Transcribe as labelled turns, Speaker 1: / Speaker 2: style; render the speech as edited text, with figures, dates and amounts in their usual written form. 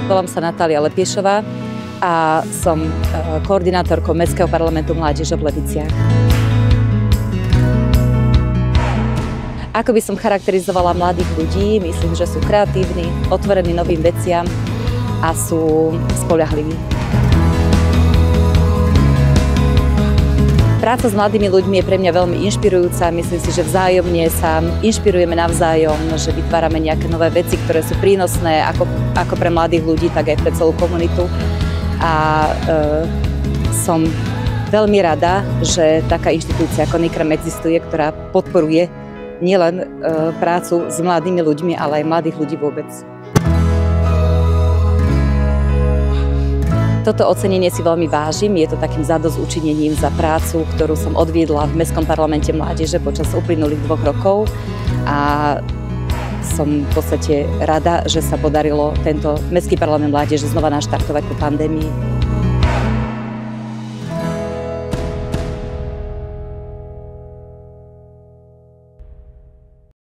Speaker 1: Volám sa Natália Lepiešová a som koordinátorkou Mestského parlamentu mládeže v Leviciach. Ako by som charakterizovala mladých ľudí? Myslím, že sú kreatívni, otvorení novým veciam a sú spoľahliví. Práca s mladými ľuďmi je pre mňa veľmi inšpirujúca. Myslím si, že vzájomne sa inšpirujeme navzájom, že vytvárame nejaké nové veci, ktoré sú prínosné ako pre mladých ľudí, tak aj pre celú komunitu. A som veľmi rada, že taká inštitúcia ako NIKREM existuje, ktorá podporuje nielen prácu s mladými ľuďmi, ale aj mladých ľudí vôbec. Toto ocenenie si veľmi vážim, je to takým zadosťučinením za prácu, ktorú som odviedla v Mestskom parlamente mládeže počas uplynulých 2 rokov a som v podstate rada, že sa podarilo tento Mestský parlament mládeže znova naštartovať po pandémii.